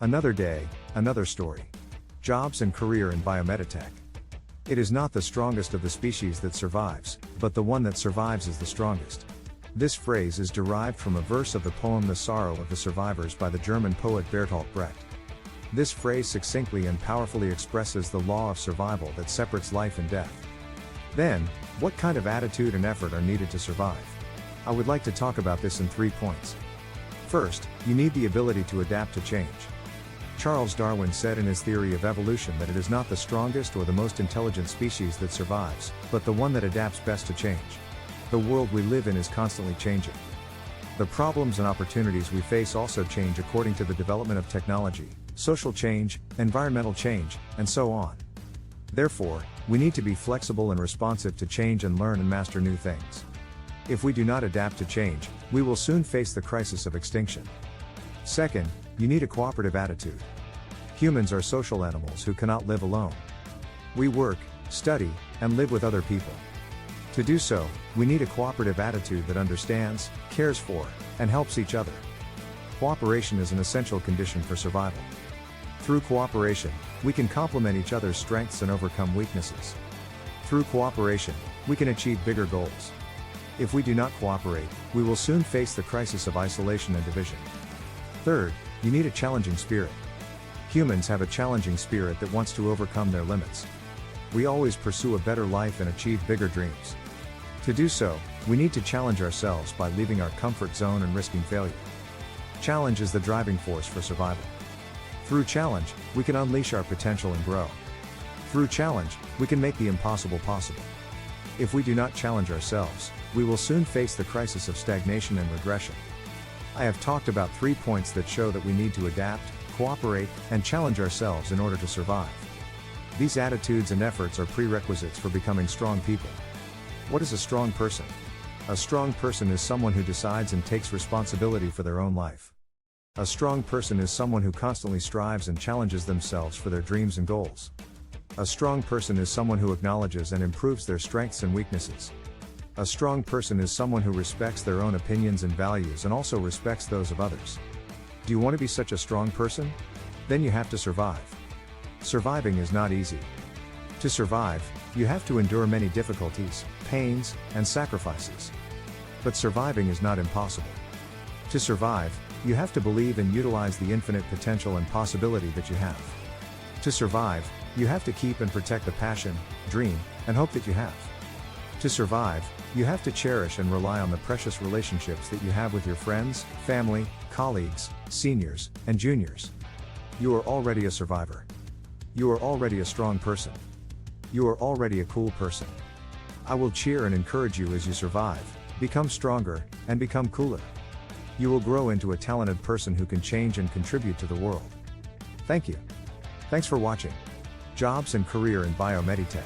Another day, another story. Jobs and career in biomedical. It is not the strongest of the species that survives, but the one that survives is the strongest. This phrase is derived from a verse of the poem The Sorrow of the Survivors by the German poet Bertolt Brecht. This phrase succinctly and powerfully expresses the law of survival that separates life and death. Then, what kind of attitude and effort are needed to survive? I would like to talk about this in 3 points. First, you need the ability to adapt to change. Charles Darwin said in his theory of evolution that it is not the strongest or the most intelligent species that survives, but the one that adapts best to change. The world we live in is constantly changing. The problems and opportunities we face also change according to the development of technology, social change, environmental change, and so on. Therefore, we need to be flexible and responsive to change and learn and master new things. If we do not adapt to change, we will soon face the crisis of extinction. Second, you need a cooperative attitude. Humans are social animals who cannot live alone. We work, study, and live with other people. To do so, we need a cooperative attitude that understands, cares for, and helps each other. Cooperation is an essential condition for survival. Through cooperation, we can complement each other's strengths and overcome weaknesses. Through cooperation, we can achieve bigger goals. If we do not cooperate, we will soon face the crisis of isolation and division. Third, you need a challenging spirit. Humans have a challenging spirit that wants to overcome their limits. We always pursue a better life and achieve bigger dreams. To do so, we need to challenge ourselves by leaving our comfort zone and risking failure. Challenge is the driving force for survival. Through challenge, we can unleash our potential and grow. Through challenge, we can make the impossible possible. If we do not challenge ourselves, we will soon face the crisis of stagnation and regression. I have talked about 3 points that show that we need to adapt, cooperate, and challenge ourselves in order to survive. These attitudes and efforts are prerequisites for becoming strong people. What is a strong person? A strong person is someone who decides and takes responsibility for their own life. A strong person is someone who constantly strives and challenges themselves for their dreams and goals. A strong person is someone who acknowledges and improves their strengths and weaknesses. A strong person is someone who respects their own opinions and values and also respects those of others. Do you want to be such a strong person? Then you have to survive. Surviving is not easy. To survive, you have to endure many difficulties, pains, and sacrifices. But surviving is not impossible. To survive, you have to believe and utilize the infinite potential and possibility that you have. To survive, you have to keep and protect the passion, dream, and hope that you have. To survive, you have to cherish and rely on the precious relationships that you have with your friends, family, colleagues, seniors, and juniors. You are already a survivor. You are already a strong person. You are already a cool person. I will cheer and encourage you as you survive, become stronger, and become cooler. You will grow into a talented person who can change and contribute to the world. Thank you. Thanks for watching. Jobs and career in biomedical.